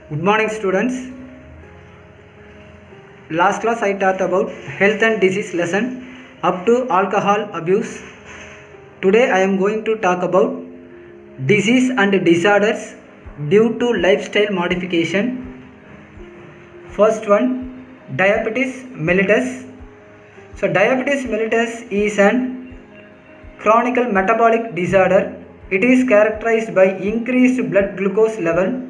Good morning, students. Last class I talked about health and disease lesson up to alcohol abuse. Today I am going to talk about disease and disorders due to lifestyle modification. First one, diabetes mellitus. So diabetes mellitus is an chronic metabolic disorder. It is characterized by increased blood glucose level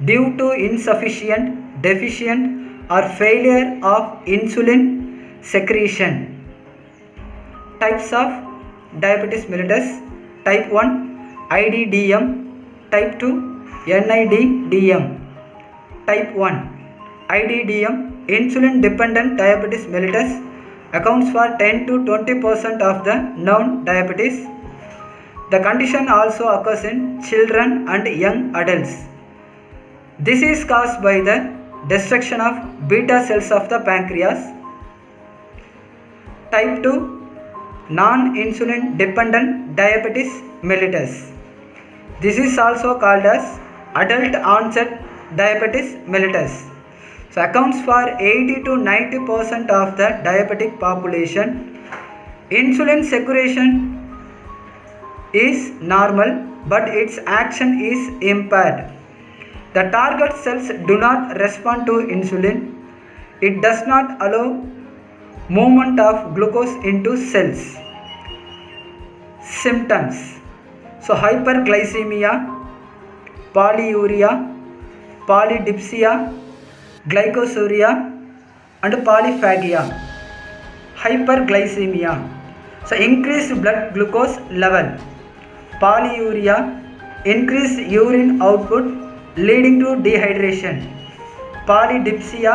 due to insufficient, deficient or failure of insulin secretion. Types of diabetes mellitus: type 1 IDDM, type 2 NIDDM. Type 1 IDDM, insulin dependent diabetes mellitus, accounts for 10 to 20% of the known diabetes. The condition also occurs in children and young adults. This is caused by the destruction of beta cells of the pancreas. Type 2 non-insulin dependent diabetes mellitus. This is also called as adult onset diabetes mellitus. So accounts for 80 to 90% of the diabetic population. Insulin secretion is normal, but its action is impaired. The target cells do not respond to insulin. It does not allow movement of glucose into cells. Symptoms: so hyperglycemia, polyuria, polydipsia, glycosuria and polyphagia. Hyperglycemia, so increased blood glucose level. Polyuria, increased urine output leading to dehydration. Polydipsia,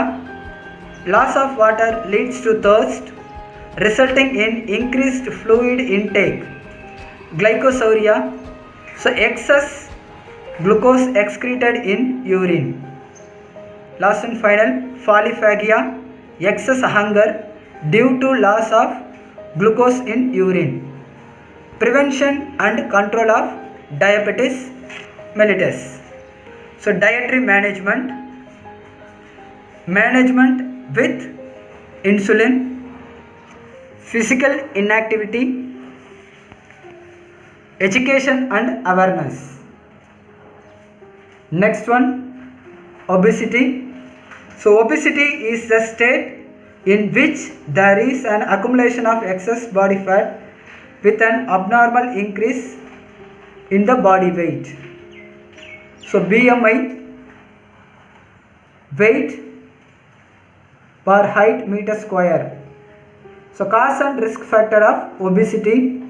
loss of water leads to thirst, resulting in increased fluid intake. Glycosuria, so excess glucose excreted in urine. Last and final, polyphagia, excess hunger due to loss of glucose in urine. Prevention and control of diabetes mellitus. So dietary management with insulin, physical inactivity, education and awareness. Next one, obesity. So obesity is the state in which there is an accumulation of excess body fat with an abnormal increase in the body weight. So BMI, weight per height meter square. So cause and risk factor of obesity.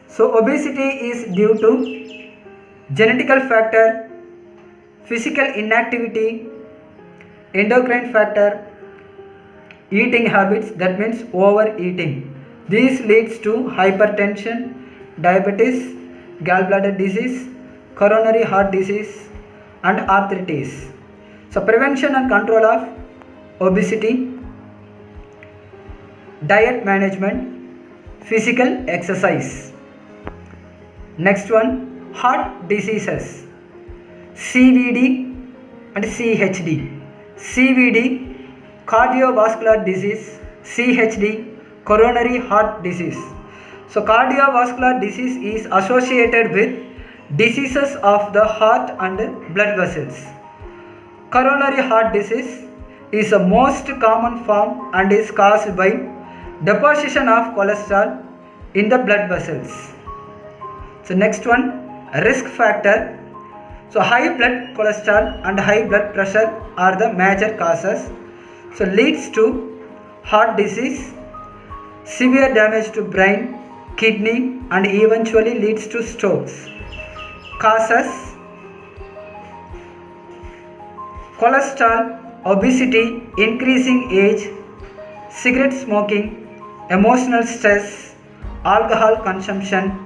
So obesity is due to genetical factor, physical inactivity, endocrine factor, eating habits, that means overeating. This leads to hypertension, diabetes, gallbladder disease, coronary heart disease and arthritis. So prevention and control of obesity: diet management, physical exercise. Next one, heart diseases: CVD and CHD. CVD, cardiovascular disease; CHD, coronary heart disease. So cardiovascular disease is associated with diseases of the heart and blood vessels. Coronary heart disease is the most common form and is caused by deposition of cholesterol in the blood vessels. So next one, risk factor. So high blood cholesterol and high blood pressure are the major causes. So leads to heart disease, severe damage to brain, kidney and eventually leads to strokes. Causes: cholesterol, obesity, increasing age, cigarette smoking, emotional stress, alcohol consumption,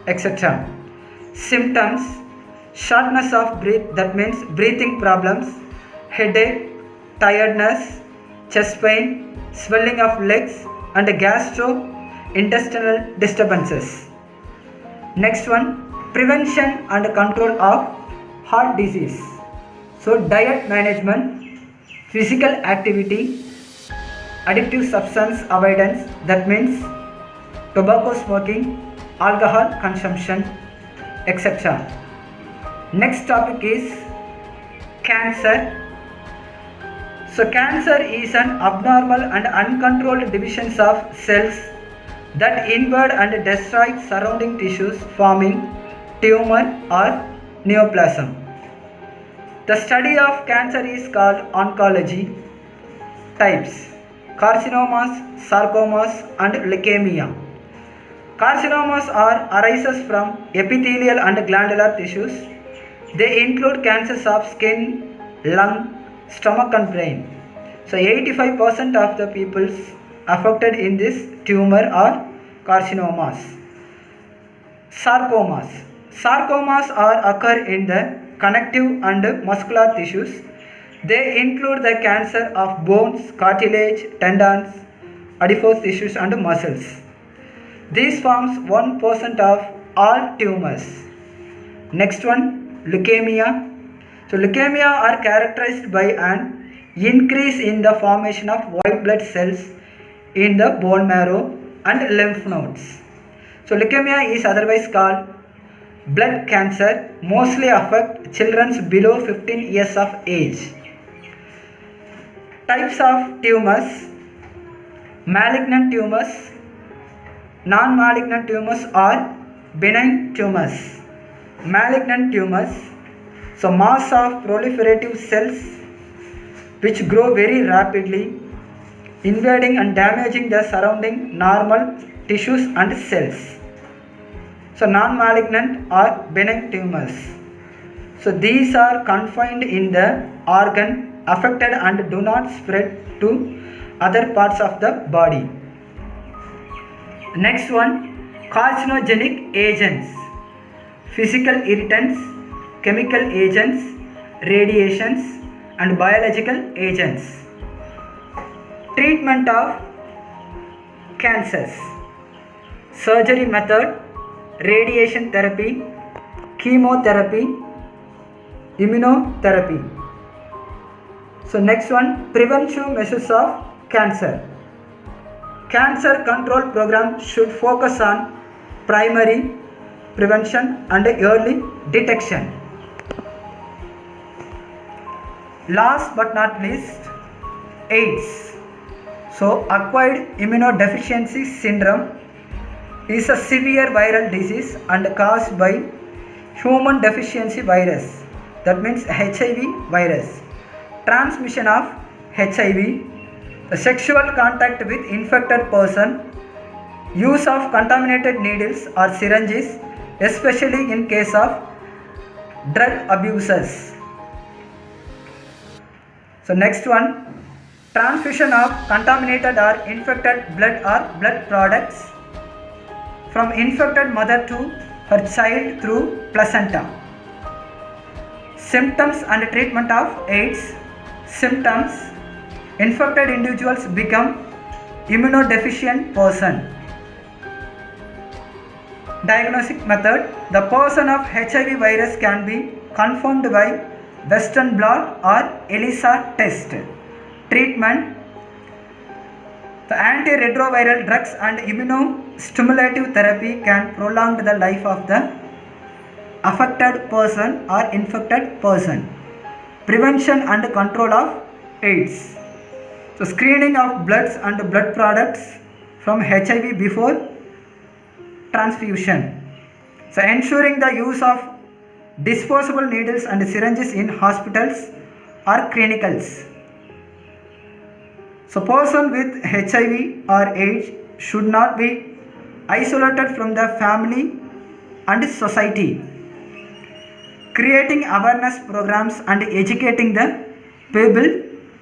etc. Symptoms: shortness of breath, that means breathing problems, headache, tiredness, chest pain, swelling of legs and gastrointestinal disturbances. Next one, prevention and control of heart disease. So diet management, physical activity, addictive substance avoidance, that means tobacco smoking, alcohol consumption, etc. Next topic is cancer. So cancer is an abnormal and uncontrolled division of cells that invade and destroy surrounding tissues, forming tumor or neoplasm. The study of cancer is called oncology. Types: carcinomas, sarcomas and leukemia. Carcinomas arises from epithelial and glandular tissues. They include cancers of skin, lung, stomach and brain. So 85% of the people affected in this tumor are carcinomas. Sarcomas. Sarcomas occur in the connective and muscular tissues. They include the cancer of bones, cartilage, tendons, adipose tissues and muscles. This forms 1% of all tumors. Next one, leukemia. So leukemia are characterized by an increase in the formation of white blood cells in the bone marrow and lymph nodes. So leukemia is otherwise called blood cancer, mostly affect children below 15 years of age. Types of tumors: malignant tumors, non-malignant tumors or benign tumors. Malignant tumors, so mass of proliferative cells which grow very rapidly, invading and damaging the surrounding normal tissues and cells. So non-malignant or benign tumors. So these are confined in the organ affected and do not spread to other parts of the body. Next one, carcinogenic agents, physical irritants, chemical agents, radiations and biological agents. Treatment of cancers: surgery method, radiation therapy, chemotherapy, immunotherapy. So next one, preventive measures of cancer. Cancer control program should focus on primary prevention and early detection. Last but not least, AIDS. So acquired immunodeficiency syndrome is a severe viral disease and caused by human deficiency virus, that means HIV virus. Transmission of HIV, the sexual contact with infected person, use of contaminated needles or syringes, especially in case of drug abusers. So next one, transfusion of contaminated or infected blood or blood products from infected mother to her child through placenta. Symptoms and treatment of AIDS. Symptoms: infected individuals become immunodeficient person. Diagnostic method: the person of HIV virus can be confirmed by Western blot or ELISA test. Treatment: the antiretroviral drugs and immunostimulative therapy can prolong the life of the affected person or infected person. Prevention and control of AIDS. So screening of bloods and blood products from HIV before transfusion. So ensuring the use of disposable needles and syringes in hospitals or clinicals. So person with HIV or AIDS should not be isolated from the family and society. Creating awareness programs and educating the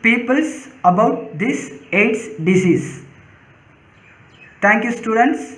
peoples about this AIDS disease. Thank you, students.